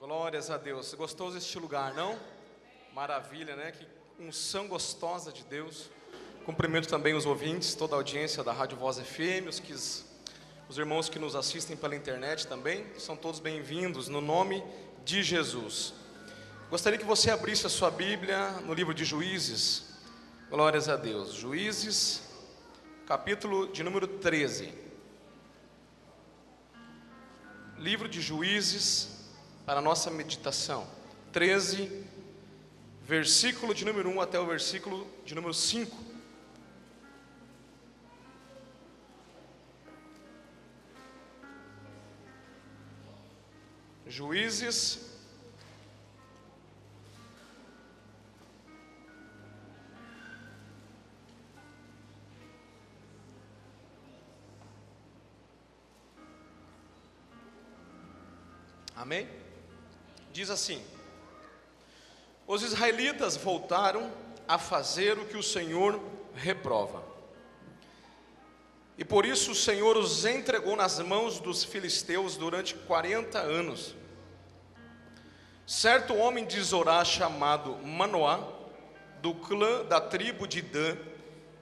Glórias a Deus. Gostoso este lugar, não? Maravilha, né? Que unção gostosa de Deus. Cumprimento também os ouvintes, toda a audiência da Rádio Voz FM, os irmãos que nos assistem pela internet também. São todos bem-vindos no nome de Jesus. Gostaria que você abrisse a sua Bíblia no livro de Juízes. Glórias a Deus. Juízes, capítulo de número 13. Livro de Juízes, para a nossa meditação, 13, versículo de número 1 até o versículo de número 5. Juízes, amém? Diz assim: os israelitas voltaram a fazer o que o Senhor reprova, e por isso o Senhor os entregou nas mãos dos filisteus durante 40 anos. Certo homem de Zorá, chamado Manoá, do clã da tribo de Dan,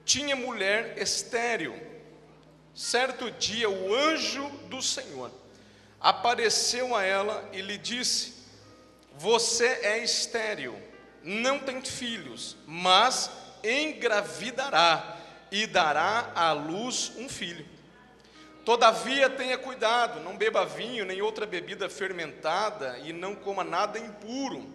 tinha mulher estéril. Certo dia o anjo do Senhor apareceu a ela e lhe disse: você é estéril, não tem filhos, mas engravidará e dará à luz um filho. Todavia tenha cuidado, não beba vinho nem outra bebida fermentada, e não coma nada impuro,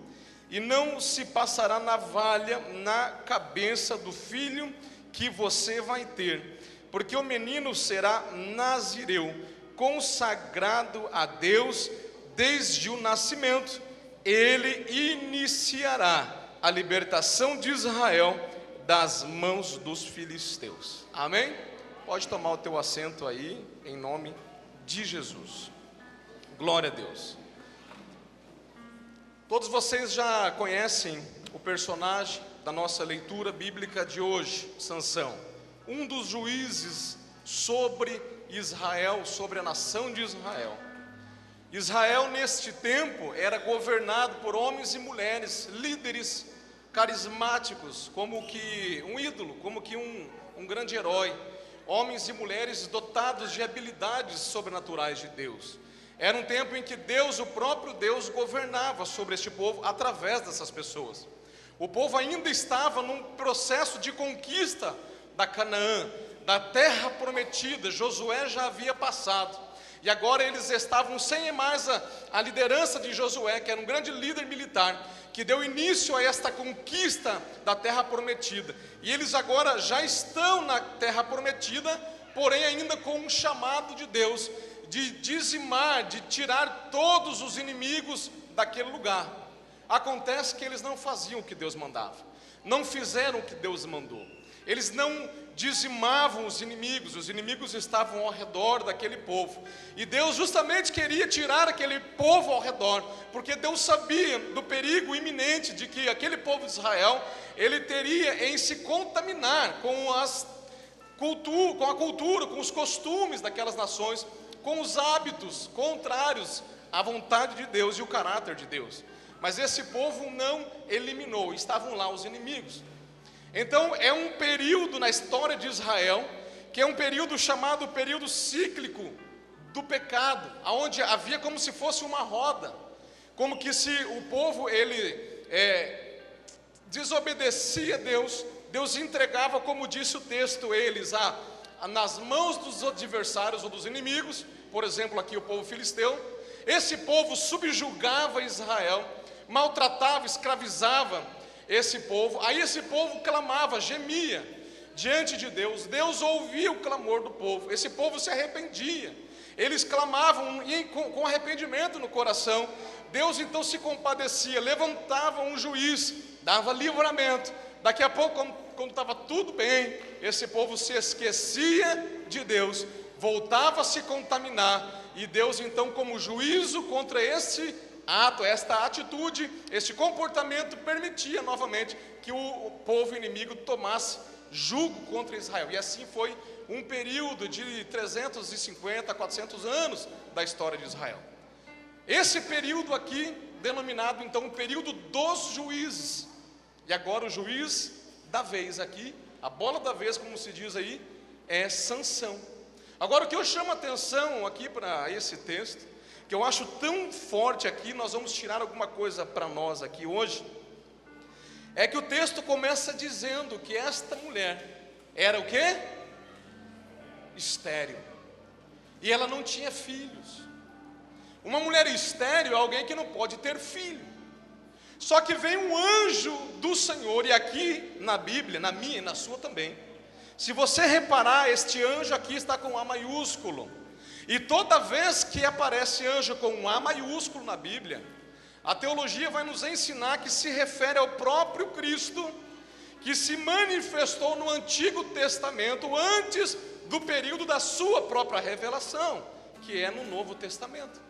e não se passará navalha na cabeça do filho que você vai ter, porque o menino será nazireu, consagrado a Deus desde o nascimento. Ele iniciará a libertação de Israel das mãos dos filisteus. Amém? Pode tomar o teu assento aí, em nome de Jesus. Glória a Deus. Todos vocês já conhecem o personagem da nossa leitura bíblica de hoje, Sansão, um dos juízes sobre Israel, sobre a nação de Israel. Israel neste tempo era governado por homens e mulheres, líderes carismáticos, como que um ídolo, como que um grande herói. Homens e mulheres dotados de habilidades sobrenaturais de Deus. Era um tempo em que Deus, o próprio Deus, governava sobre este povo através dessas pessoas. O povo ainda estava num processo de conquista da Canaã, da terra prometida. Josué já havia passado. E agora eles estavam sem mais a liderança de Josué, que era um grande líder militar, que deu início a esta conquista da terra prometida. E eles agora já estão na terra prometida, porém ainda com um chamado de Deus, de dizimar, de tirar todos os inimigos daquele lugar. Acontece que eles não faziam o que Deus mandava, não fizeram o que Deus mandou. Eles não dizimavam os inimigos estavam ao redor daquele povo, e Deus justamente queria tirar aquele povo ao redor, porque Deus sabia do perigo iminente de que aquele povo de Israel, ele teria em se contaminar com a cultura, com os costumes daquelas nações, com os hábitos contrários à vontade de Deus e o caráter de Deus. Mas esse povo não eliminou, estavam lá os inimigos. Então é um período na história de Israel, que é um período chamado período cíclico do pecado, onde havia como se fosse uma roda, como que se o povo desobedecia a Deus, Deus entregava, como disse o texto, eles nas mãos dos adversários ou dos inimigos, por exemplo aqui o povo filisteu. Esse povo subjugava Israel, maltratava, escravizava esse povo. Aí esse povo clamava, gemia diante de Deus. Deus ouvia o clamor do povo. Esse povo se arrependia. Eles clamavam com arrependimento no coração. Deus então se compadecia, levantava um juiz, dava livramento. Daqui a pouco, quando estava tudo bem, esse povo se esquecia de Deus, voltava a se contaminar. E Deus então, como juízo contra esse ato, esta atitude, este comportamento, permitia novamente que o povo inimigo tomasse jugo contra Israel. E assim foi um período de 350 a 400 anos da história de Israel. Esse período aqui denominado então o período dos juízes. E agora o juiz da vez aqui, a bola da vez, como se diz aí, é Sansão. Agora o que eu chamo a atenção aqui para esse texto, que eu acho tão forte aqui, nós vamos tirar alguma coisa para nós aqui hoje, é que o texto começa dizendo que esta mulher era o quê? Estéril. E ela não tinha filhos. Uma mulher estéril é alguém que não pode ter filho. Só que vem um anjo do Senhor, e aqui na Bíblia, na minha e na sua também, se você reparar, este anjo aqui está com A maiúsculo. E toda vez que aparece anjo com um A maiúsculo na Bíblia, a teologia vai nos ensinar que se refere ao próprio Cristo, que se manifestou no Antigo Testamento antes do período da sua própria revelação, que é no Novo Testamento.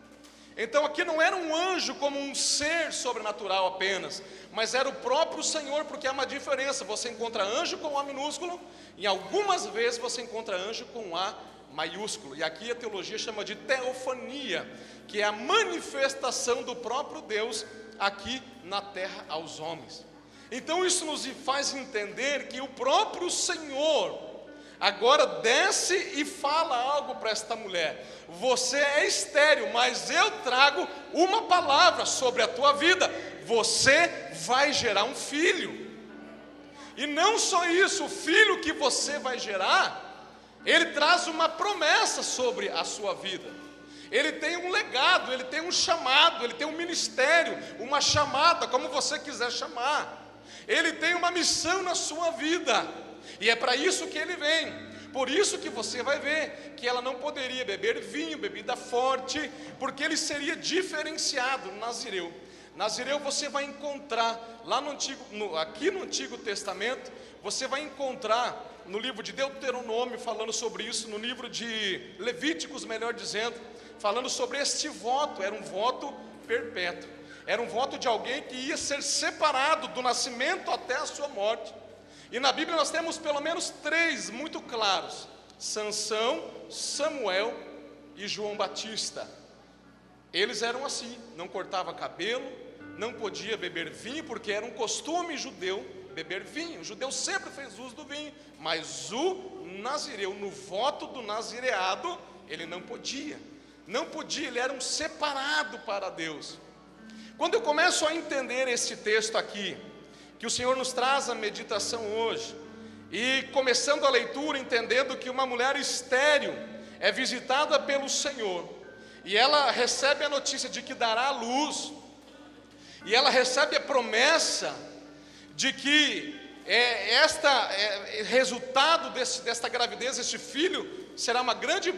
Então aqui não era um anjo como um ser sobrenatural apenas, mas era o próprio Senhor, porque há uma diferença. Você encontra anjo com A minúsculo, e algumas vezes você encontra anjo com A maiúsculo. E aqui a teologia chama de teofania, que é a manifestação do próprio Deus aqui na terra aos homens. Então isso nos faz entender que o próprio Senhor agora desce e fala algo para esta mulher: você é estéril, mas eu trago uma palavra sobre a tua vida, você vai gerar um filho. E não só isso, o filho que você vai gerar, ele traz uma promessa sobre a sua vida. Ele tem um legado, ele tem um chamado, ele tem um ministério, uma chamada, como você quiser chamar. Ele tem uma missão na sua vida, e é para isso que ele vem. Por isso que você vai ver que ela não poderia beber vinho, bebida forte, porque ele seria diferenciado, nazireu. Nazireu você vai encontrar lá aqui no Antigo Testamento, você vai encontrar no livro de Deuteronômio falando sobre isso, no livro de Levíticos, melhor dizendo, falando sobre este voto. Era um voto perpétuo, era um voto de alguém que ia ser separado do nascimento até a sua morte. E na Bíblia nós temos pelo menos 3 muito claros: Sansão, Samuel e João Batista. Eles eram assim, não cortava cabelo, não podia beber vinho, porque era um costume judeu beber vinho. O judeu sempre fez uso do vinho, mas o nazireu, no voto do nazireado, ele não podia, ele era um separado para Deus. Quando eu começo a entender esse texto aqui, que o Senhor nos traz a meditação hoje, e começando a leitura, entendendo que uma mulher estéril é visitada pelo Senhor, e ela recebe a notícia de que dará à luz, e ela recebe a promessa de que resultado desta gravidez, este filho, será uma grande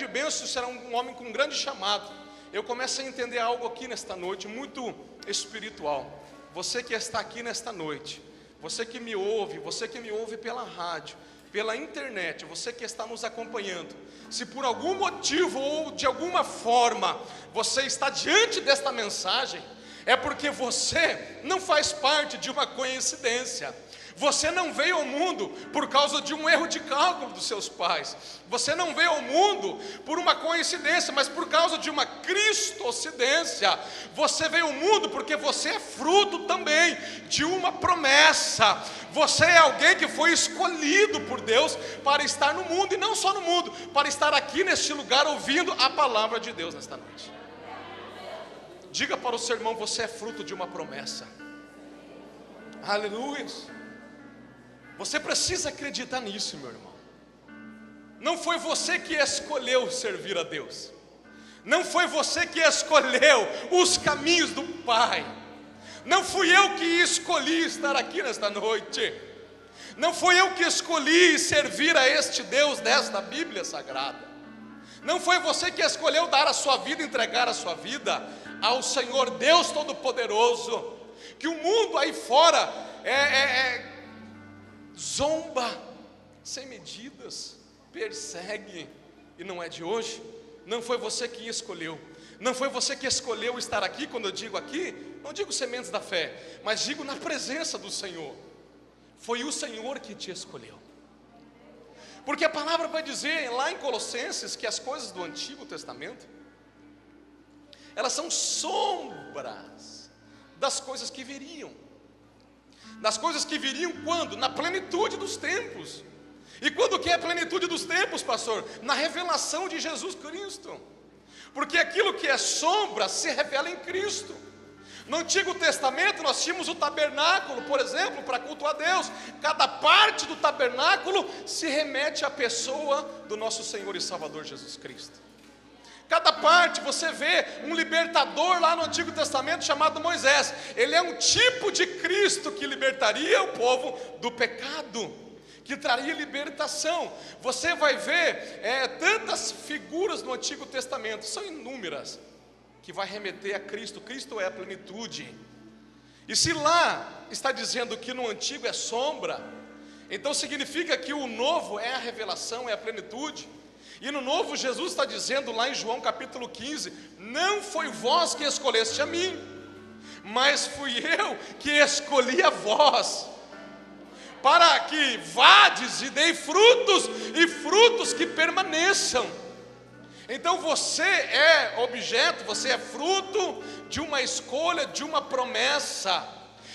bênção, será um homem com um grande chamado. Eu começo a entender algo aqui nesta noite, muito espiritual. Você que está aqui nesta noite, você que me ouve pela rádio, pela internet, você que está nos acompanhando, se por algum motivo ou de alguma forma você está diante desta mensagem, é porque você não faz parte de uma coincidência. Você não veio ao mundo por causa de um erro de cálculo dos seus pais. Você não veio ao mundo por uma coincidência, mas por causa de uma cristocidência. Você veio ao mundo porque você é fruto também de uma promessa. Você é alguém que foi escolhido por Deus para estar no mundo, e não só no mundo, para estar aqui neste lugar ouvindo a palavra de Deus nesta noite. Diga para o seu irmão: você é fruto de uma promessa. Aleluia. Você precisa acreditar nisso, meu irmão. Não foi você que escolheu servir a Deus. Não foi você que escolheu os caminhos do Pai. Não fui eu que escolhi estar aqui nesta noite. Não foi eu que escolhi servir a este Deus desta Bíblia Sagrada. Não foi você que escolheu dar a sua vida, entregar a sua vida ao Senhor Deus Todo-Poderoso, que o mundo aí fora zomba sem medidas, persegue, e não é de hoje. Não foi você que escolheu, não foi você que escolheu estar aqui. Quando eu digo aqui, não digo sementes da fé, mas digo na presença do Senhor. Foi o Senhor que te escolheu, porque a palavra vai dizer lá em Colossenses que as coisas do Antigo Testamento, elas são sombras das coisas que viriam. Das coisas que viriam quando? Na plenitude dos tempos. E quando que é a plenitude dos tempos, pastor? Na revelação de Jesus Cristo. Porque aquilo que é sombra se revela em Cristo. No Antigo Testamento nós tínhamos o tabernáculo, por exemplo, para cultuar a Deus. Cada parte do tabernáculo se remete à pessoa do nosso Senhor e Salvador Jesus Cristo. Cada parte, você vê um libertador lá no Antigo Testamento chamado Moisés. Ele é um tipo de Cristo que libertaria o povo do pecado, que traria libertação. Você vai ver tantas figuras no Antigo Testamento, são inúmeras, que vai remeter a Cristo. Cristo é a plenitude. E se lá está dizendo que no antigo é sombra, então significa que o novo é a revelação, é a plenitude. E no novo Jesus está dizendo lá em João capítulo 15: não foi vós que escolheste a mim, mas fui eu que escolhi a vós, para que vades e dei frutos, e frutos que permaneçam. Então você é objeto, você é fruto de uma escolha, de uma promessa.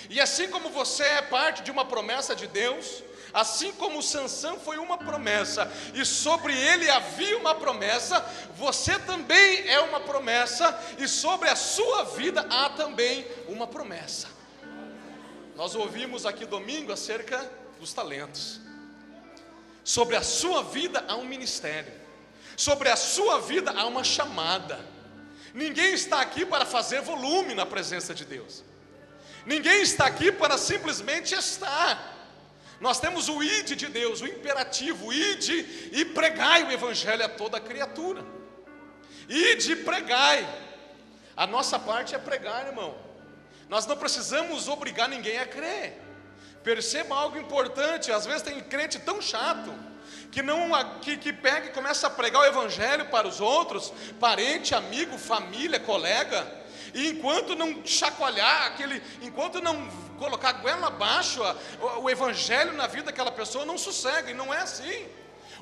E assim como você é parte de uma promessa de Deus, assim como Sansão foi uma promessa, e sobre ele havia uma promessa, você também é uma promessa, e sobre a sua vida há também uma promessa. Nós ouvimos aqui domingo acerca dos talentos. Sobre a sua vida há um ministério. Sobre a sua vida há uma chamada. Ninguém está aqui para fazer volume na presença de Deus. Ninguém está aqui para simplesmente estar. Nós temos o ide de Deus, o imperativo, ide e pregai o evangelho a toda criatura. Ide e pregai. A nossa parte é pregar, irmão. Nós não precisamos obrigar ninguém a crer. Perceba algo importante: às vezes tem crente tão chato que pega e começa a pregar o evangelho para os outros, parente, amigo, família, colega, e enquanto não chacoalhar enquanto não colocar goela abaixo o evangelho na vida daquela pessoa, não sossega. E não é assim.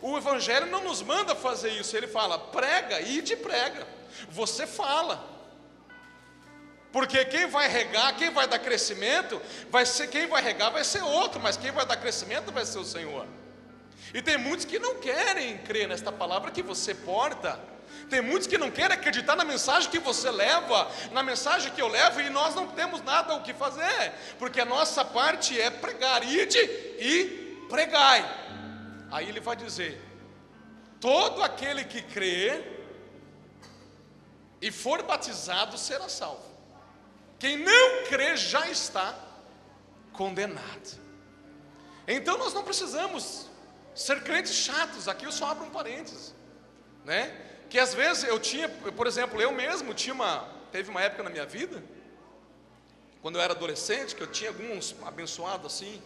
O evangelho não nos manda fazer isso. Ele fala: prega, ide e prega. Você fala. Porque quem vai regar, quem vai dar crescimento, quem vai regar vai ser outro, mas quem vai dar crescimento vai ser o Senhor. E tem muitos que não querem crer nesta palavra que você porta. Tem muitos que não querem acreditar na mensagem que você leva, na mensagem que eu levo, e nós não temos nada o que fazer, porque a nossa parte é pregar. Ide e pregai. Aí ele vai dizer: todo aquele que crer e for batizado será salvo. Quem não crê já está condenado. Então nós não precisamos ser crentes chatos. Aqui eu só abro um parênteses, né? Que às vezes por exemplo, eu mesmo teve uma época na minha vida, quando eu era adolescente, que eu tinha alguns abençoados assim,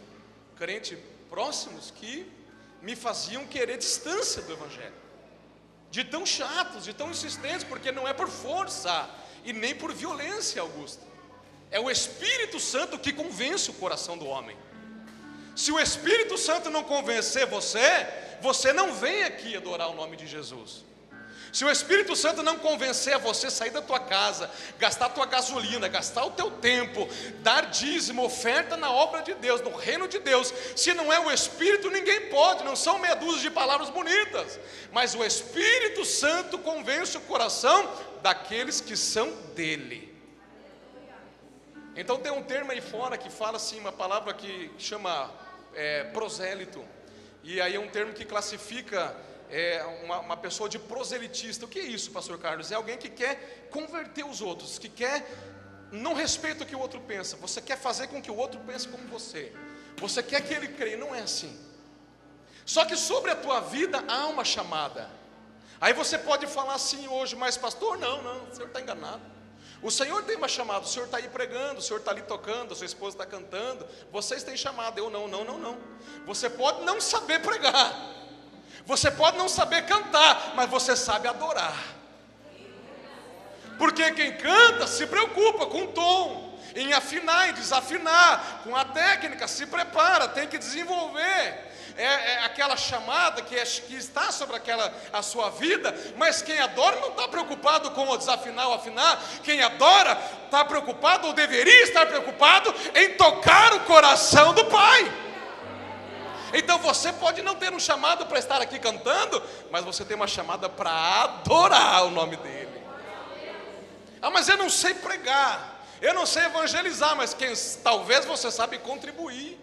crentes próximos, que me faziam querer distância do evangelho, de tão chatos, de tão insistentes, porque não é por força e nem por violência, Augusto. É o Espírito Santo que convence o coração do homem. Se o Espírito Santo não convencer você não vem aqui adorar o nome de Jesus. Se o Espírito Santo não convencer a você sair da tua casa, gastar a tua gasolina, gastar o teu tempo, dar dízimo, oferta na obra de Deus, no reino de Deus, se não é o Espírito, ninguém pode. Não são meia dúzia de palavras bonitas, mas o Espírito Santo convence o coração daqueles que são dele. Então tem um termo aí fora que fala assim, uma palavra que chama prosélito, e aí é um termo que classifica uma pessoa de proselitista. O que é isso, pastor Carlos? É alguém que quer converter os outros, que não respeita o que o outro pensa, você quer fazer com que o outro pense como você quer que ele creia. Não é assim. Só que sobre a tua vida há uma chamada. Aí você pode falar assim hoje: mas pastor, não, o senhor está enganado. O Senhor tem uma chamada, o Senhor está aí pregando, o Senhor está ali tocando, a sua esposa está cantando, vocês têm chamada. Eu não. Você pode não saber pregar, você pode não saber cantar, mas você sabe adorar. Porque quem canta se preocupa com o tom, em afinar e desafinar, com a técnica, se prepara, tem que desenvolver. é aquela chamada que está sobre a sua vida, mas quem adora não está preocupado com o desafinar ou afinar. Quem adora está preocupado, ou deveria estar preocupado, em tocar o coração do Pai. Então você pode não ter um chamado para estar aqui cantando, mas você tem uma chamada para adorar o nome dEle. Ah, mas eu não sei pregar, eu não sei evangelizar, mas talvez você sabe contribuir.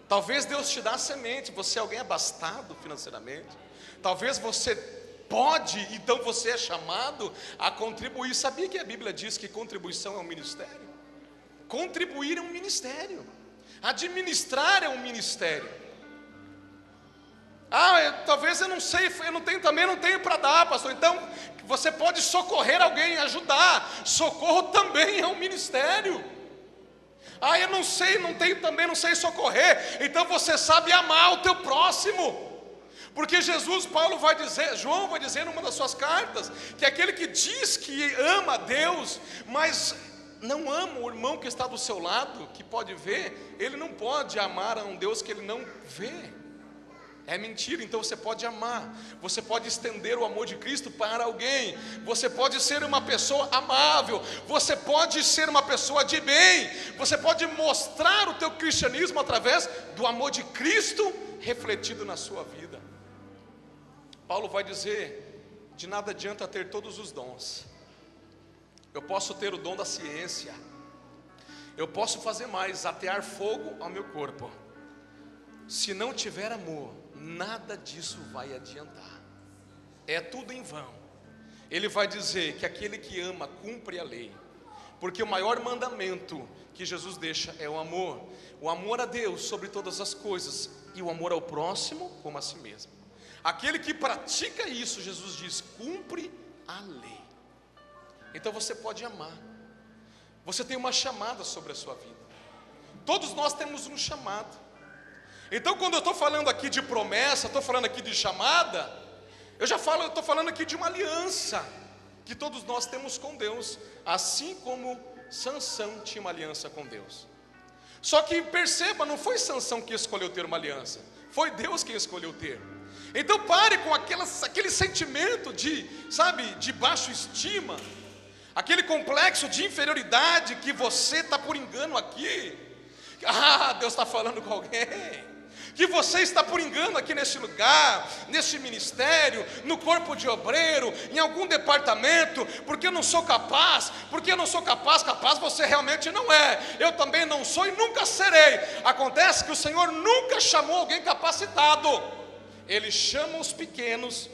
Talvez Deus te dá a semente, você é alguém abastado financeiramente. Talvez você pode, então você é chamado a contribuir. Sabia que a Bíblia diz que contribuição é um ministério? Contribuir é um ministério. Administrar é um ministério. Talvez eu não sei, também não tenho para dar, pastor. Então, você pode socorrer alguém, ajudar. Socorro também é um ministério. Eu não sei, também não sei socorrer. Então você sabe amar o teu próximo. Porque João vai dizer numa das suas cartas, que aquele que diz que ama a Deus, mas não ama o irmão que está do seu lado, que pode ver, ele não pode amar a um Deus que ele não vê. É mentira. Então você pode amar, você pode estender o amor de Cristo para alguém, você pode ser uma pessoa amável, você pode ser uma pessoa de bem, você pode mostrar o teu cristianismo através do amor de Cristo refletido na sua vida. Paulo vai dizer: de nada adianta ter todos os dons. Eu posso ter o dom da ciência, eu posso fazer mais, atear fogo ao meu corpo. Se não tiver amor, nada disso vai adiantar. É tudo em vão. Ele vai dizer que aquele que ama cumpre a lei, porque o maior mandamento que Jesus deixa é o amor a Deus sobre todas as coisas, e o amor ao próximo como a si mesmo. Aquele que pratica isso, Jesus diz, cumpre a lei. Então você pode amar. Você tem uma chamada sobre a sua vida. Todos nós temos um chamado. Então quando eu estou falando aqui de promessa, estou falando aqui de chamada, eu estou falando aqui de uma aliança que todos nós temos com Deus, assim como Sansão tinha uma aliança com Deus. Só que perceba, não foi Sansão que escolheu ter uma aliança, foi Deus quem escolheu ter. Então pare com aquele sentimento de baixa estima, aquele complexo de inferioridade que você está por engano aqui. Deus está falando com alguém. Que você está por engano aqui nesse lugar, nesse ministério, no corpo de obreiro, em algum departamento, porque eu não sou capaz, capaz você realmente não é, eu também não sou e nunca serei. Acontece que o Senhor nunca chamou alguém capacitado, Ele chama os pequenos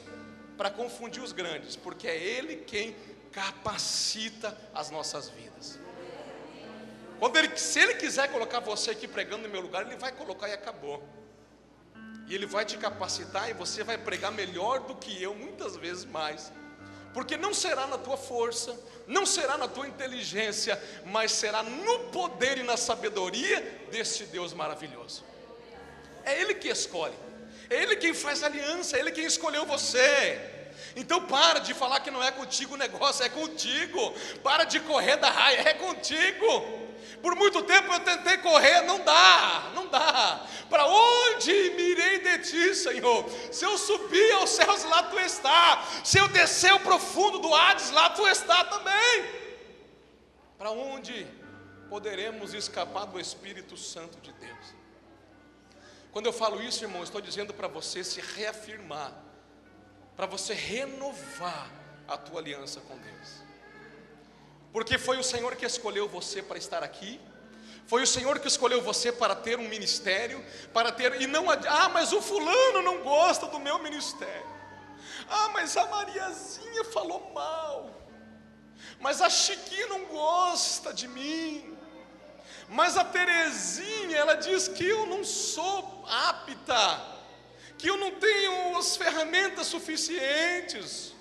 para confundir os grandes, porque é Ele quem capacita as nossas vidas. Se Ele quiser colocar você aqui pregando no meu lugar, Ele vai colocar e acabou. E Ele vai te capacitar e você vai pregar melhor do que eu, muitas vezes mais. Porque não será na tua força, não será na tua inteligência, mas será no poder e na sabedoria desse Deus maravilhoso. É Ele que escolhe, é Ele quem faz aliança, é Ele quem escolheu você. Então para de falar que não é contigo o negócio, é contigo. Para de correr da raia, é contigo. Por muito tempo eu tentei correr, não dá. Para onde me irei de ti, Senhor? Se eu subir aos céus, lá tu está. Se eu descer ao profundo do Hades, lá tu está também. Para onde poderemos escapar do Espírito Santo de Deus? Quando eu falo isso, irmão, estou dizendo para você se reafirmar, para você renovar a tua aliança com Deus. Porque foi o Senhor que escolheu você para estar aqui, foi o Senhor que escolheu você para ter um ministério, mas o fulano não gosta do meu ministério, mas a Mariazinha falou mal, mas a Chiquinha não gosta de mim, mas a Terezinha, ela diz que eu não sou apta, que eu não tenho as ferramentas suficientes.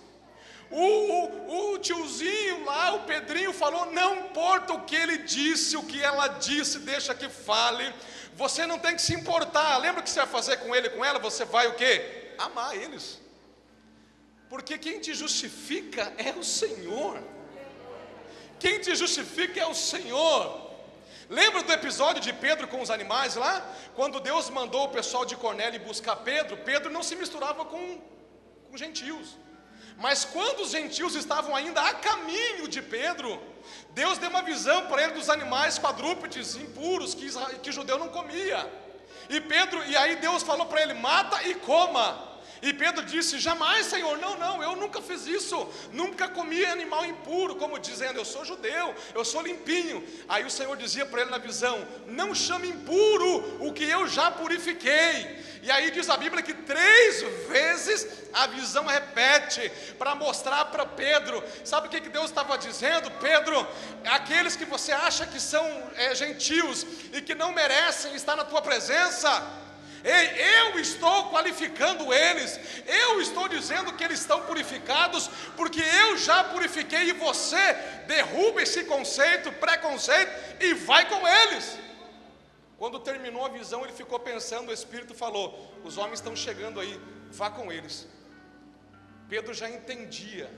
O tiozinho lá, o Pedrinho falou, não importa o que ele disse, o que ela disse, deixa que fale, você não tem que se importar. Lembra o que você vai fazer com ele, com ela? Você vai o quê? Amar eles, porque quem te justifica é o Senhor. Quem te justifica é o Senhor. Lembra do episódio de Pedro com os animais lá? Quando Deus mandou o pessoal de Cornélio buscar Pedro, Pedro não se misturava com gentios. Mas quando os gentios estavam ainda a caminho de Pedro, Deus deu uma visão para ele dos animais quadrúpedes impuros que judeu não comia. E aí Deus falou para ele: mata e coma. E Pedro disse: jamais, Senhor, não, eu nunca fiz isso, nunca comi animal impuro, como dizendo: eu sou judeu, eu sou limpinho. Aí o Senhor dizia para ele na visão: não chame impuro o que eu já purifiquei. E aí diz a Bíblia que 3 vezes a visão repete, para mostrar para Pedro, sabe o que Deus estava dizendo? Pedro, aqueles que você acha que são gentios e que não merecem estar na tua presença, ei, eu estou qualificando eles, eu estou dizendo que eles estão purificados, porque eu já purifiquei, e você derruba esse preconceito e vai com eles. Quando terminou a visão, ele ficou pensando, o Espírito falou: os homens estão chegando aí, vá com eles. Pedro já entendia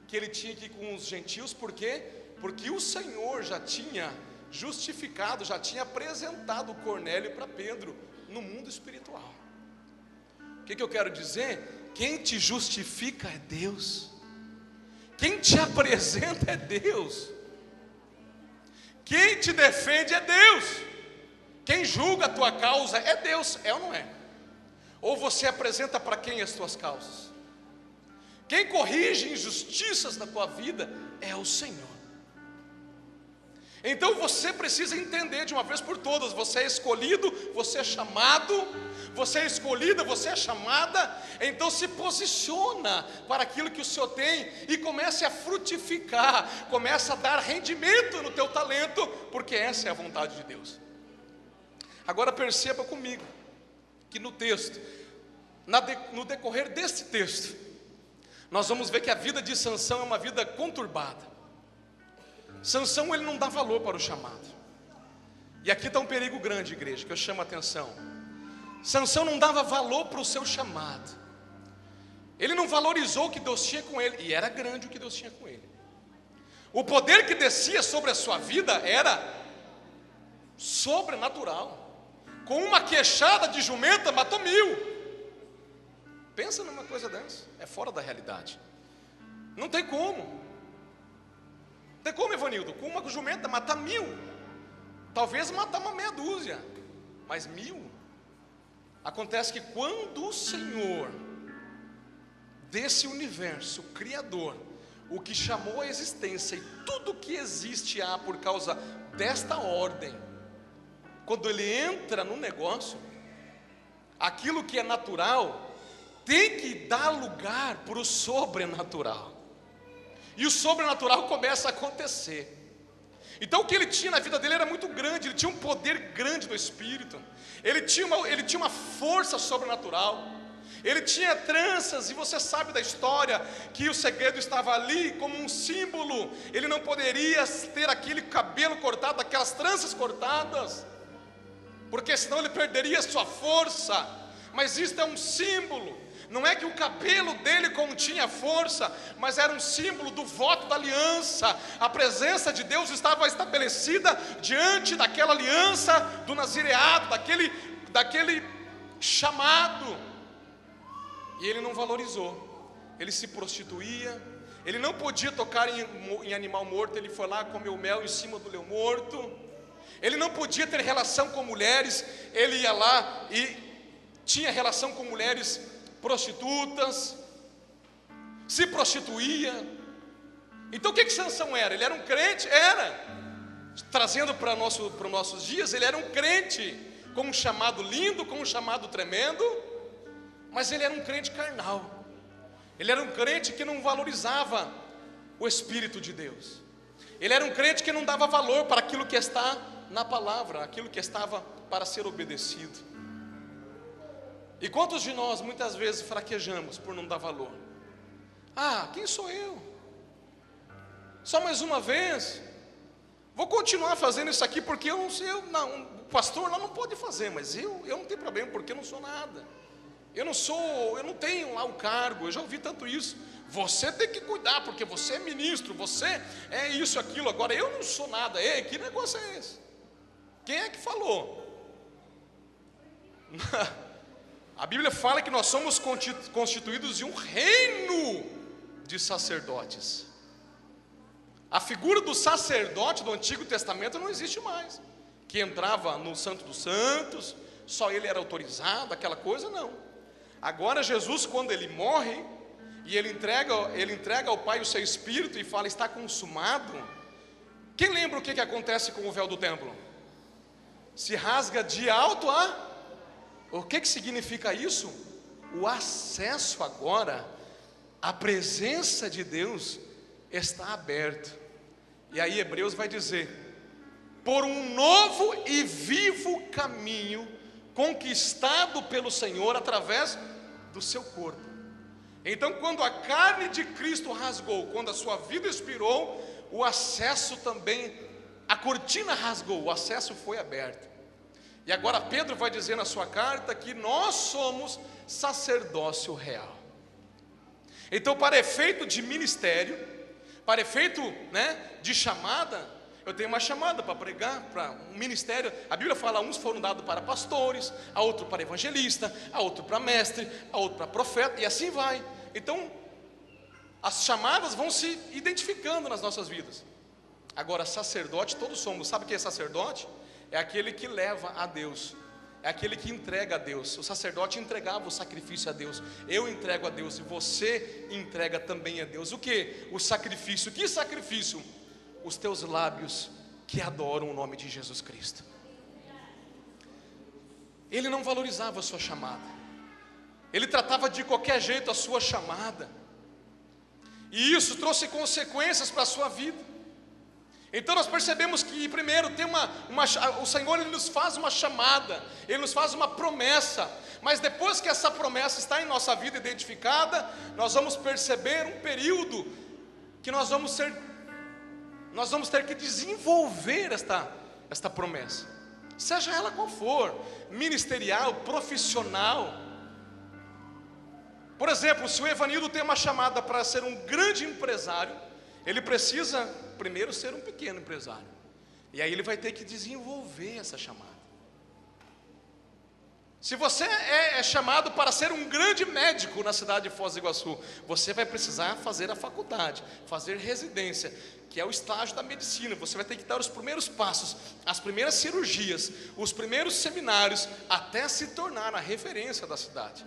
que ele tinha que ir com os gentios, por quê? Porque o Senhor já tinha justificado, já tinha apresentado Cornélio para Pedro no mundo espiritual. O que eu quero dizer? Quem te justifica é Deus, quem te apresenta é Deus, quem te defende é Deus, quem julga a tua causa é Deus, é ou não é? Ou você apresenta para quem as tuas causas? Quem corrige injustiças na tua vida é o Senhor. Então você precisa entender de uma vez por todas: você é escolhido, você é chamado, você é escolhida, você é chamada. Então se posiciona para aquilo que o Senhor tem e comece a frutificar, comece a dar rendimento no teu talento, porque essa é a vontade de Deus. Agora perceba comigo que no texto, no decorrer deste texto, nós vamos ver que a vida de Sansão é uma vida conturbada. Sansão, ele não dá valor para o chamado. E aqui está um perigo grande, igreja, que eu chamo a atenção. Sansão não dava valor para o seu chamado. Ele não valorizou o que Deus tinha com ele, e era grande o que Deus tinha com ele. O poder que descia sobre a sua vida era sobrenatural. Com uma queixada de jumenta matou 1000. Pensa numa coisa dessa, é fora da realidade. Não tem como. Tem como, Evanildo? Com uma jumenta matar 1000. Talvez matar uma meia dúzia, mas 1000. Acontece que quando o Senhor desse universo, o Criador, o que chamou a existência e tudo que existe há por causa desta ordem, quando ele entra no negócio, aquilo que é natural tem que dar lugar para o sobrenatural. E o sobrenatural começa a acontecer. Então o que ele tinha na vida dele era muito grande. Ele tinha um poder grande do Espírito. Ele tinha uma força sobrenatural. Ele tinha tranças, e você sabe da história, que o segredo estava ali como um símbolo. Ele não poderia ter aquele cabelo cortado, aquelas tranças cortadas, porque senão ele perderia a sua força. Mas isto é um símbolo. Não é que o cabelo dele continha força, mas era um símbolo do voto da aliança. A presença de Deus estava estabelecida diante daquela aliança do nazireado, daquele chamado. E ele não valorizou. Ele se prostituía. Ele não podia tocar em animal morto. Ele foi lá, comeu mel em cima do leão morto. Ele não podia ter relação com mulheres. Ele ia lá e tinha relação com mulheres prostitutas, se prostituía. Então o que Sansão era? Ele era um crente? Era. Trazendo para os nossos dias, ele era um crente com um chamado lindo, com um chamado tremendo, mas ele era um crente carnal. Ele era um crente que não valorizava o Espírito de Deus. Ele era um crente que não dava valor para aquilo que está na palavra, aquilo que estava para ser obedecido. E quantos de nós muitas vezes fraquejamos por não dar valor? Ah, quem sou eu? Só mais uma vez? Vou continuar fazendo isso aqui porque eu não sei, o pastor lá não pode fazer, mas eu não tenho problema, porque eu não sou nada. Eu não tenho lá o cargo. Eu já ouvi tanto isso. Você tem que cuidar, porque você é ministro, você é isso, aquilo. Agora eu não sou nada. Ei, que negócio é esse? Quem é que falou? A Bíblia fala que nós somos constituídos de um reino de sacerdotes. A figura do sacerdote do Antigo Testamento não existe mais, que entrava no Santo dos Santos, só ele era autorizado, aquela coisa, não. Agora Jesus, quando ele morre, e ele entrega ao Pai o seu Espírito e fala, está consumado. Quem lembra o que acontece com o véu do templo? Se rasga de alto a... O que significa isso? O acesso agora, a presença de Deus está aberto. E aí Hebreus vai dizer, por um novo e vivo caminho, conquistado pelo Senhor através do seu corpo. Então, quando a carne de Cristo rasgou, quando a sua vida expirou, o acesso também, a cortina rasgou, o acesso foi aberto. E agora Pedro vai dizer na sua carta que nós somos sacerdócio real. Então, para efeito de ministério, para efeito, de chamada, eu tenho uma chamada para pregar, para um ministério. A Bíblia fala, uns foram dados para pastores, a outro para evangelista, a outro para mestre, a outro para profeta, e assim vai. Então, as chamadas vão se identificando nas nossas vidas. Agora, sacerdote, todos somos. Sabe o que é sacerdote? É aquele que leva a Deus, é aquele que entrega a Deus. O sacerdote entregava o sacrifício a Deus. Eu entrego a Deus e você entrega também a Deus. O que? O sacrifício. Que sacrifício? Os teus lábios que adoram o nome de Jesus Cristo. Ele não valorizava a sua chamada, ele tratava de qualquer jeito a sua chamada, e isso trouxe consequências para a sua vida. Então nós percebemos que primeiro tem o Senhor, Ele nos faz uma chamada, Ele nos faz uma promessa, mas depois que essa promessa está em nossa vida identificada, nós vamos perceber um período que nós vamos ter que desenvolver esta promessa, seja ela qual for, ministerial, profissional. Por exemplo, se o Evanildo tem uma chamada para ser um grande empresário, ele precisa primeiro ser um pequeno empresário, e aí ele vai ter que desenvolver essa chamada. Se você é chamado para ser um grande médico na cidade de Foz do Iguaçu, você vai precisar fazer a faculdade, fazer residência, que é o estágio da medicina. Você vai ter que dar os primeiros passos, as primeiras cirurgias, os primeiros seminários, até se tornar a referência da cidade.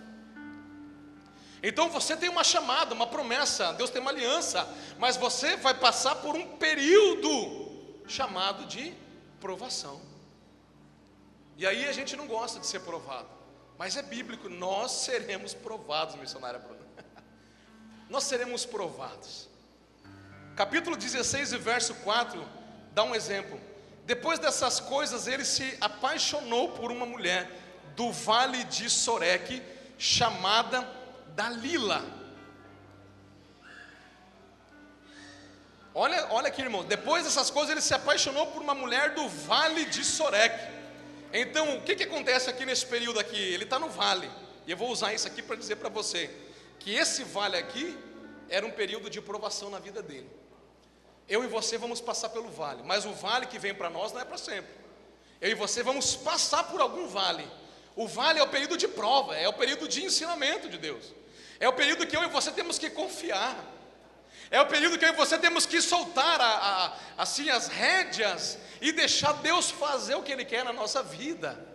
Então você tem uma chamada, uma promessa, Deus tem uma aliança, mas você vai passar por um período chamado de provação. E aí a gente não gosta de ser provado, mas é bíblico, nós seremos provados, missionária Bruna. Nós seremos provados. Capítulo 16 e verso 4 dá um exemplo. Depois dessas coisas, ele se apaixonou por uma mulher do vale de Soreque, chamada Dalila. Olha aqui, irmão. Depois dessas coisas, ele se apaixonou por uma mulher do vale de Soreque. Então, o que acontece aqui nesse período aqui? Ele está no vale, e eu vou usar isso aqui para dizer para você que esse vale aqui era um período de provação na vida dele. Eu e você vamos passar pelo vale, mas o vale que vem para nós não é para sempre. Eu e você vamos passar por algum vale. O vale é o período de prova, é o período de ensinamento de Deus, é o período que eu e você temos que confiar, é o período que eu e você temos que soltar assim as rédeas e deixar Deus fazer o que Ele quer na nossa vida.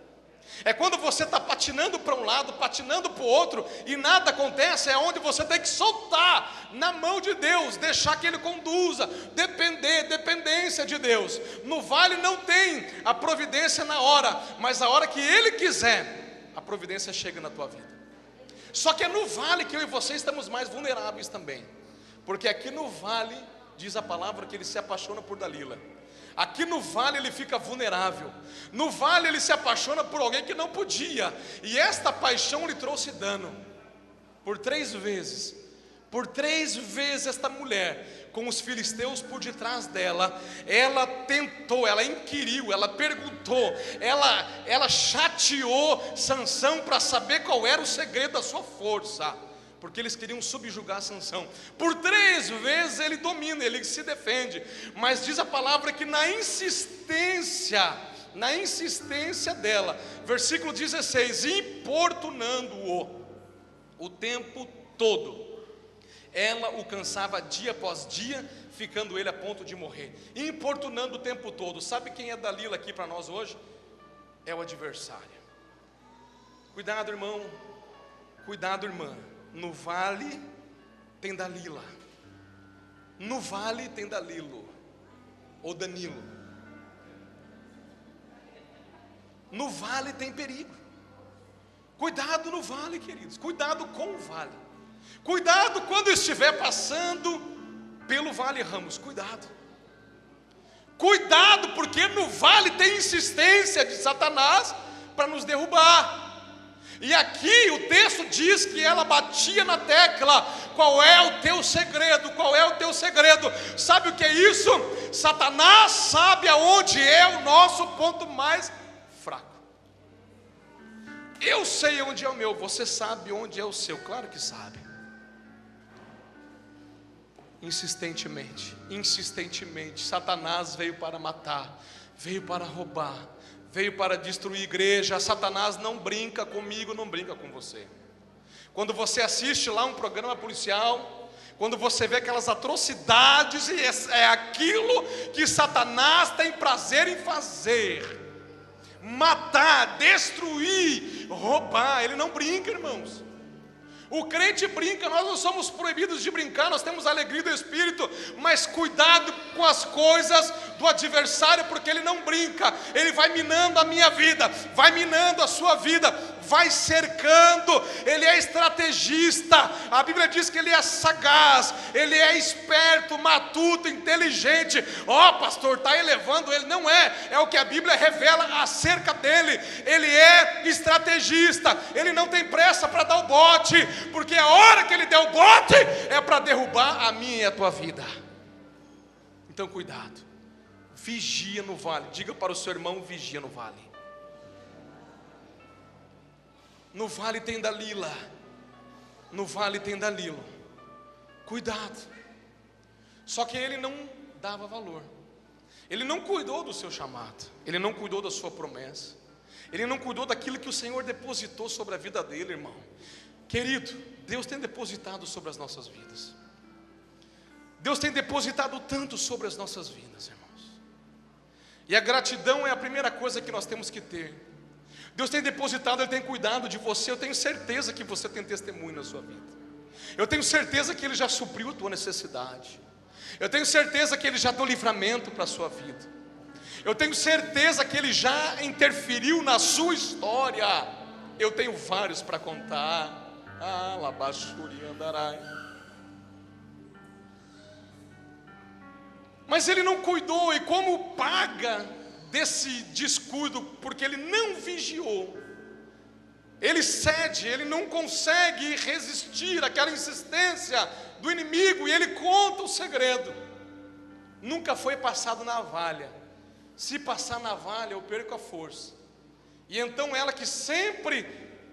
É quando você está patinando para um lado, patinando para o outro, e nada acontece, é onde você tem que soltar na mão de Deus, deixar que Ele conduza, dependência de Deus. No vale não tem a providência na hora, mas a hora que Ele quiser, a providência chega na tua vida. Só que é no vale que eu e você estamos mais vulneráveis também, porque aqui no vale, diz a palavra que ele se apaixona por Dalila. Aqui no vale ele fica vulnerável, no vale ele se apaixona por alguém que não podia, e esta paixão lhe trouxe dano. Por 3 vezes esta mulher, com os filisteus por detrás dela, ela tentou, ela inquiriu, ela perguntou, ela chateou Sansão para saber qual era o segredo da sua força, porque eles queriam subjugar Sansão. Por 3 vezes ele domina, ele se defende, mas diz a palavra que na insistência na insistência dela. Versículo 16: importunando-o o tempo todo. Ela o cansava dia após dia, ficando ele a ponto de morrer, importunando o tempo todo. Sabe quem é Dalila aqui para nós hoje? É o adversário. Cuidado, irmão, cuidado, irmã. No vale tem Dalila, no vale tem Dalilo, ou Danilo. No vale tem perigo. Cuidado no vale, queridos, cuidado com o vale. Cuidado quando estiver passando pelo Vale Ramos, cuidado. Cuidado, porque no vale tem insistência de Satanás para nos derrubar. E aqui o texto diz que ela batia na tecla: qual é o teu segredo? Qual é o teu segredo? Sabe o que é isso? Satanás sabe aonde é o nosso ponto mais fraco. Eu sei onde é o meu, você sabe onde é o seu, claro que sabe. Insistentemente, Satanás veio para matar, veio para roubar, veio para destruir igreja. Satanás não brinca comigo, não brinca com você. Quando você assiste lá um programa policial, quando você vê aquelas atrocidades, e é aquilo que Satanás tem prazer em fazer: matar, destruir, roubar. Ele não brinca, irmãos. O crente brinca, nós não somos proibidos de brincar, nós temos a alegria do Espírito, mas cuidado com as coisas do adversário, porque ele não brinca, ele vai minando a minha vida, vai minando a sua vida, vai cercando, ele é estrategista. A Bíblia diz que ele é sagaz, ele é esperto, matuto, inteligente. Ó, pastor, está elevando ele? Não é, é o que a Bíblia revela acerca dele. Ele é estrategista, ele não tem pressa para dar o bote, porque a hora que ele der o bote é para derrubar a minha e a tua vida. Então cuidado, vigia no vale. Diga para o seu irmão: vigia no vale. No vale tem Dalila, no vale tem Dalilo. Cuidado. Só que ele não dava valor, ele não cuidou do seu chamado, ele não cuidou da sua promessa, ele não cuidou daquilo que o Senhor depositou sobre a vida dele, irmão. Querido, Deus tem depositado sobre as nossas vidas. Deus tem depositado tanto sobre as nossas vidas, irmãos. E a gratidão é a primeira coisa que nós temos que ter. Deus tem depositado, Ele tem cuidado de você. Eu tenho certeza que você tem testemunho na sua vida. Eu tenho certeza que Ele já supriu a tua necessidade. Eu tenho certeza que Ele já deu livramento para a sua vida. Eu tenho certeza que Ele já interferiu na sua história. Eu tenho vários para contar. Labachuri andarai. Mas Ele não cuidou, e como paga desse descuido, porque ele não vigiou, ele cede, ele não consegue resistir àquela insistência do inimigo, e ele conta o segredo. Nunca foi passado navalha. Se passar navalha, eu perco a força. E então ela, que sempre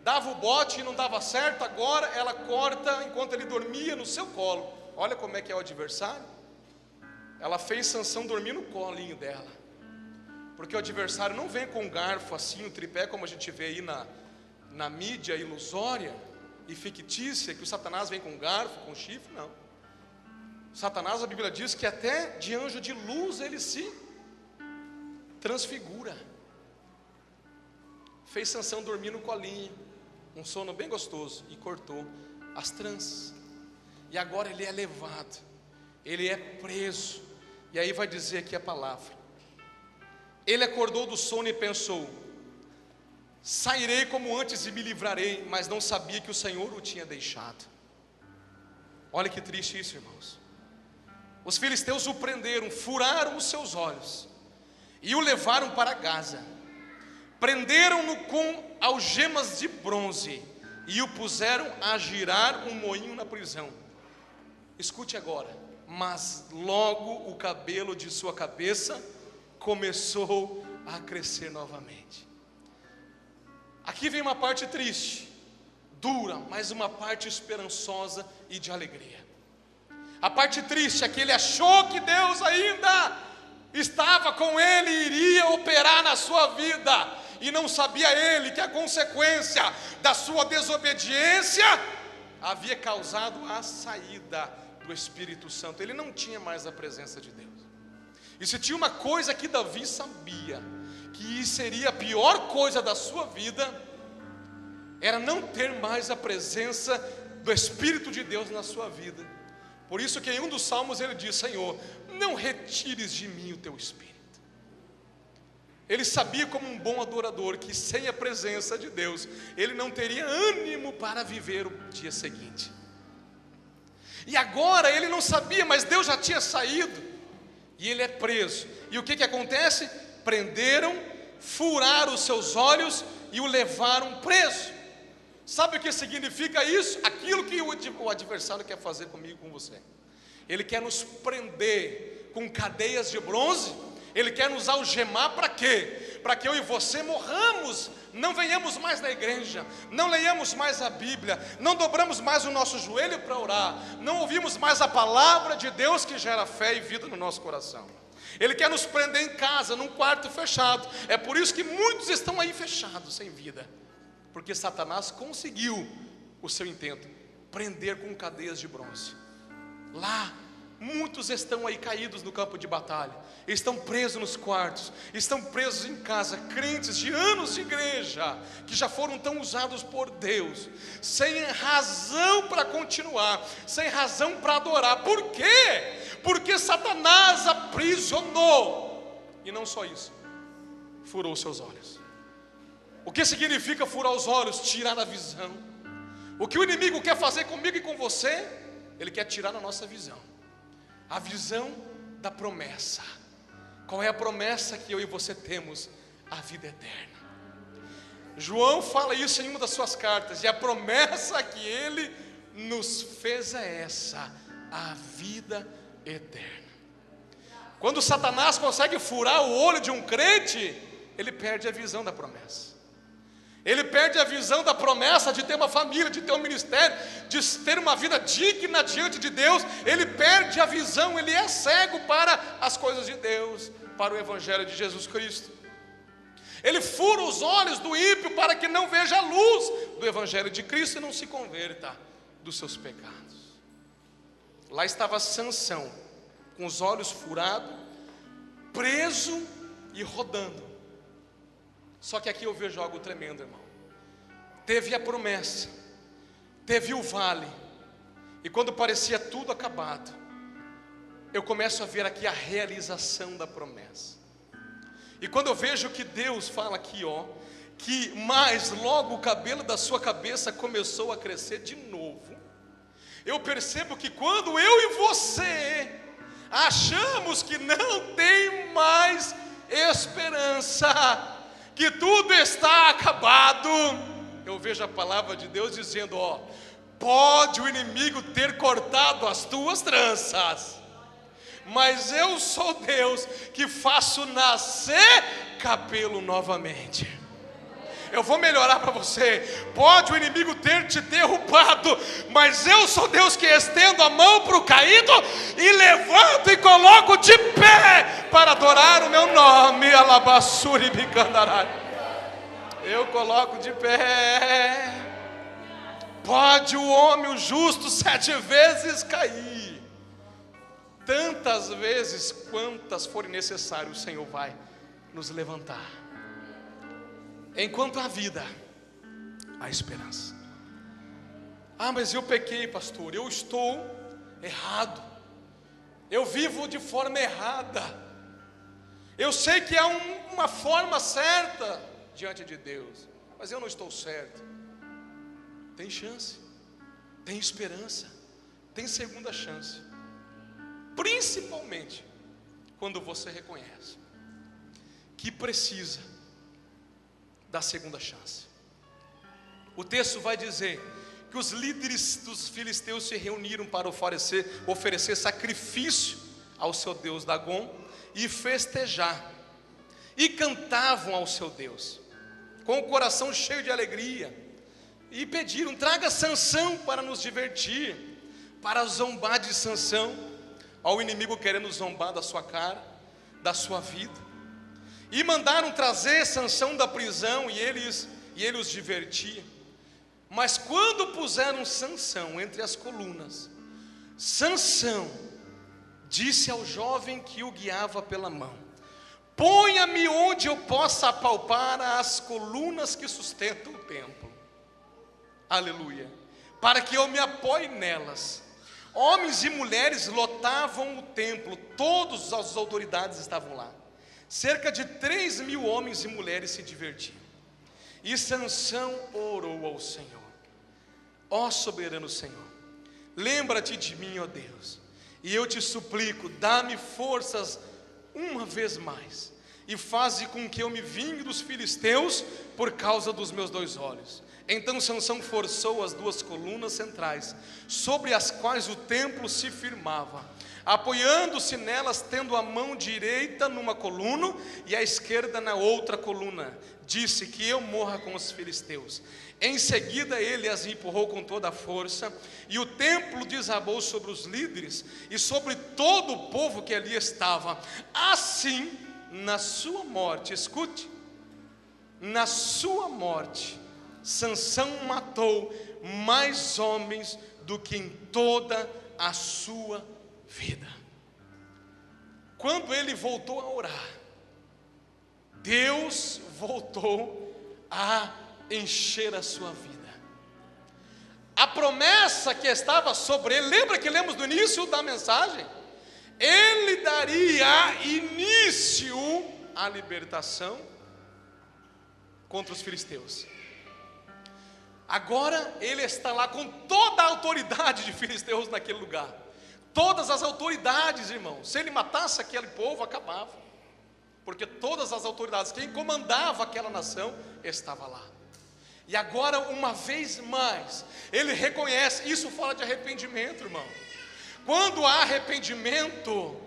dava o bote e não dava certo, agora ela corta enquanto ele dormia no seu colo. Olha como é que é o adversário. Ela fez Sansão dormir no colinho dela. Porque o adversário não vem com um garfo assim, um tripé, como a gente vê aí na mídia ilusória e fictícia, que o Satanás vem com um garfo, com um chifre. Não. Satanás, a Bíblia diz que até de anjo de luz ele se transfigura. Fez Sansão dormir no colinho, um sono bem gostoso, e cortou as tranças. E agora ele é levado, ele é preso. E aí vai dizer aqui a palavra: ele acordou do sono e pensou: sairei como antes e me livrarei, mas não sabia que o Senhor o tinha deixado. Olha que triste isso, irmãos. Os filisteus o prenderam, furaram os seus olhos e o levaram para Gaza. Prenderam-no com algemas de bronze e o puseram a girar um moinho na prisão. Escute agora: mas logo o cabelo de sua cabeça começou a crescer novamente. Aqui vem uma parte triste, dura, mas uma parte esperançosa e de alegria. A parte triste é que ele achou que Deus ainda estava com ele e iria operar na sua vida, e não sabia ele que a consequência da sua desobediência havia causado a saída do Espírito Santo. Ele não tinha mais a presença de Deus. E se tinha uma coisa que Davi sabia, que seria a pior coisa da sua vida, era não ter mais a presença do Espírito de Deus na sua vida. Por isso que em um dos salmos ele diz: Senhor, não retires de mim o teu Espírito. Ele sabia, como um bom adorador, que sem a presença de Deus ele não teria ânimo para viver o dia seguinte. E agora ele não sabia, mas Deus já tinha saído, e ele é preso. E o que acontece? Prenderam, furaram os seus olhos e o levaram preso. Sabe o que significa isso? Aquilo que o adversário quer fazer comigo e com você. Ele quer nos prender com cadeias de bronze. Ele quer nos algemar para quê? Para que eu e você morramos, não venhamos mais na igreja, não leiamos mais a Bíblia, não dobramos mais o nosso joelho para orar, não ouvimos mais a palavra de Deus que gera fé e vida no nosso coração. Ele quer nos prender em casa, num quarto fechado. É por isso que muitos estão aí fechados, sem vida, porque Satanás conseguiu o seu intento, prender com cadeias de bronze. Lá, muitos estão aí caídos no campo de batalha, estão presos nos quartos, estão presos em casa, crentes de anos de igreja, que já foram tão usados por Deus, sem razão para continuar, sem razão para adorar. Por quê? Porque Satanás aprisionou. E não só isso, furou seus olhos. O que significa furar os olhos? Tirar a visão. O que o inimigo quer fazer comigo e com você? Ele quer tirar a nossa visão, a visão da promessa. Qual é a promessa que eu e você temos? A vida eterna. João fala isso em uma das suas cartas, e a promessa que ele nos fez é essa: a vida eterna. Quando Satanás consegue furar o olho de um crente, ele perde a visão da promessa. Ele perde a visão da promessa de ter uma família, de ter um ministério, de ter uma vida digna diante de Deus. Ele perde a visão, ele é cego para as coisas de Deus, para o Evangelho de Jesus Cristo. Ele fura os olhos do ímpio para que não veja a luz do Evangelho de Cristo e não se converta dos seus pecados. Lá estava Sansão, com os olhos furados, preso e rodando. Só que aqui eu vejo algo tremendo, irmão. Teve a promessa, teve o vale, e quando parecia tudo acabado, eu começo a ver aqui a realização da promessa. E quando eu vejo que Deus fala aqui, que mais logo o cabelo da sua cabeça começou a crescer de novo, eu percebo que quando eu e você achamos que não tem mais esperança, que tudo está acabado, eu vejo a palavra de Deus dizendo: pode o inimigo ter cortado as tuas tranças, mas eu sou Deus que faço nascer cabelo novamente. Eu vou melhorar para você. Pode o inimigo ter te derrubado, mas eu sou Deus que estendo a mão para o caído e levanto e coloco de pé para adorar o meu nome. Alabassuri bicandarai. Eu coloco de pé. Pode o homem, o justo, 7 vezes cair, tantas vezes quantas forem necessárias, o Senhor vai nos levantar. Enquanto há vida, há esperança. Mas eu pequei, pastor, eu estou errado, eu vivo de forma errada, eu sei que há uma forma certa diante de Deus, mas eu não estou certo. Tem chance, tem esperança, tem segunda chance, principalmente quando você reconhece que precisa da segunda chance. O texto vai dizer que os líderes dos filisteus se reuniram para oferecer sacrifício ao seu deus Dagom e festejar, e cantavam ao seu Deus com o coração cheio de alegria, e pediram: traga Sansão para nos divertir, para zombar de Sansão. Ao inimigo querendo zombar da sua cara, da sua vida. E mandaram trazer Sansão da prisão, e ele os divertia. Mas quando puseram Sansão entre as colunas, Sansão disse ao jovem que o guiava pela mão: ponha-me onde eu possa apalpar as colunas que sustentam o templo. Aleluia. Para que eu me apoie nelas. Homens e mulheres lotavam o templo, todas as autoridades estavam lá. Cerca de 3.000 homens e mulheres se divertiam. E Sansão orou ao Senhor: ó soberano Senhor, lembra-te de mim, ó Deus, e eu te suplico, dá-me forças uma vez mais, e faze com que eu me vingue dos filisteus por causa dos meus 2 olhos. Então Sansão forçou as 2 colunas centrais, sobre as quais o templo se firmava, apoiando-se nelas, tendo a mão direita numa coluna e a esquerda na outra coluna. Disse: que eu morra com os filisteus. Em seguida ele as empurrou com toda a força, e o templo desabou sobre os líderes e sobre todo o povo que ali estava. Assim, na sua morte, escute, na sua morte, Sansão matou mais homens do que em toda a sua vida. Quando ele voltou a orar, Deus voltou a encher a sua vida. A promessa que estava sobre ele, lembra que lemos no início da mensagem? Ele daria início à libertação contra os filisteus. Agora ele está lá com toda a autoridade de filisteus naquele lugar. Todas as autoridades, irmãos. Se ele matasse aquele povo, acabava. Porque todas as autoridades, quem comandava aquela nação, estava lá. E agora, uma vez mais, ele reconhece. Isso fala de arrependimento, irmão. Quando há arrependimento,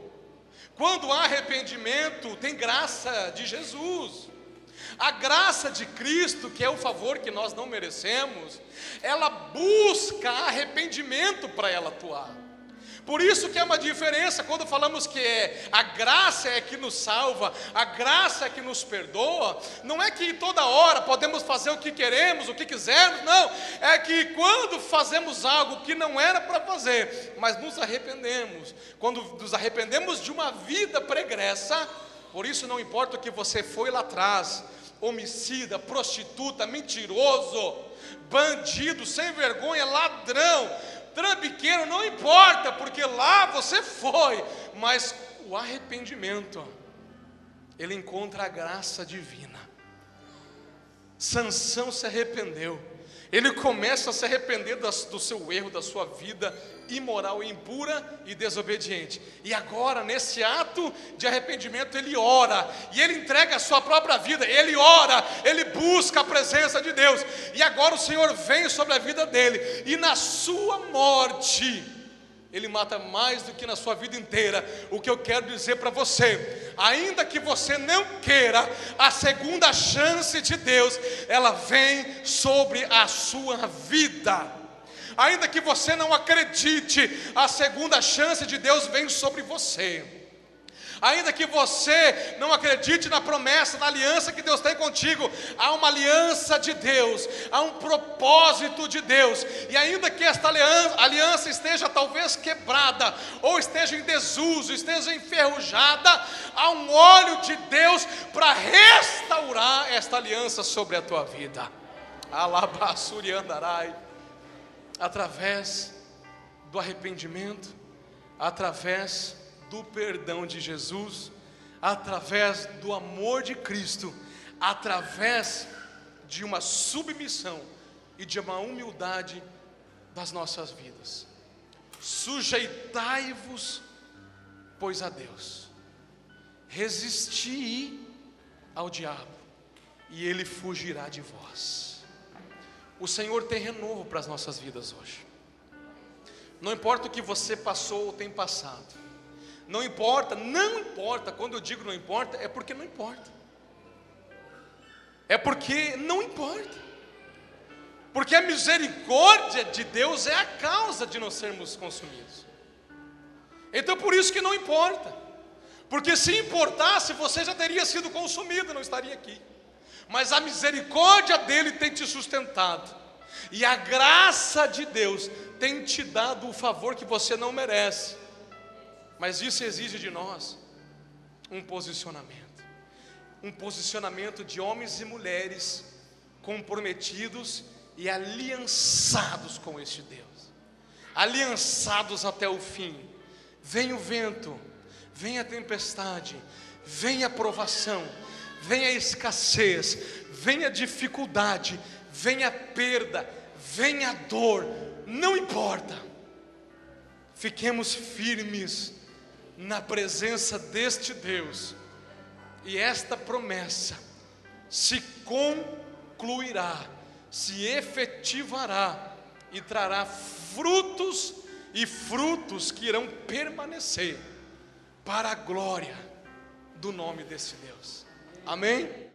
tem graça de Jesus. A graça de Cristo, que é o favor que nós não merecemos, ela busca arrependimento para ela atuar. Por isso que é uma diferença quando falamos que a graça é que nos salva, a graça é que nos perdoa. Não é que toda hora podemos fazer o que queremos, o que quisermos, não. É que quando fazemos algo que não era para fazer, mas nos arrependemos, quando nos arrependemos de uma vida pregressa, por isso não importa o que você foi lá atrás, homicida, prostituta, mentiroso, bandido, sem vergonha, ladrão, trambiqueiro, não importa, porque lá você foi, mas o arrependimento, ele encontra a graça divina. Sansão se arrependeu, ele começa a se arrepender do seu erro, da sua vida imoral, impura e desobediente. E agora, nesse ato de arrependimento, ele ora, e ele entrega a sua própria vida, ele ora, ele busca a presença de Deus, e agora o Senhor vem sobre a vida dele, e na sua morte, ele mata mais do que na sua vida inteira. O que eu quero dizer para você, ainda que você não queira, a segunda chance de Deus, ela vem sobre a sua vida. Ainda que você não acredite, a segunda chance de Deus vem sobre você. Ainda que você não acredite na promessa, na aliança que Deus tem contigo, há uma aliança de Deus, há um propósito de Deus. E ainda que esta aliança esteja talvez quebrada, ou esteja em desuso, esteja enferrujada, há um óleo de Deus para restaurar esta aliança sobre a tua vida. Alabassuri andarai. Através do arrependimento, através do perdão de Jesus, através do amor de Cristo, através de uma submissão e de uma humildade das nossas vidas. Sujeitai-vos, pois, a Deus, resisti ao diabo, e ele fugirá de vós. O Senhor tem renovo para as nossas vidas hoje. Não importa o que você passou ou tem passado, não importa, quando eu digo não importa, é porque não importa. É porque não importa. Porque a misericórdia de Deus é a causa de não sermos consumidos. Então por isso que não importa. porque se importasse, você já teria sido consumido, não estaria aqui. Mas a misericórdia dele tem te sustentado, e a graça de Deus tem te dado o favor que você não merece. Mas isso exige de nós um posicionamento de homens e mulheres comprometidos e aliançados com este Deus, aliançados até o fim. Vem o vento, vem a tempestade, vem a provação, vem a escassez, vem a dificuldade, vem a perda, vem a dor, não importa, fiquemos firmes na presença deste Deus, e esta promessa se concluirá, se efetivará e trará frutos, e frutos que irão permanecer para a glória do nome desse Deus. Amém?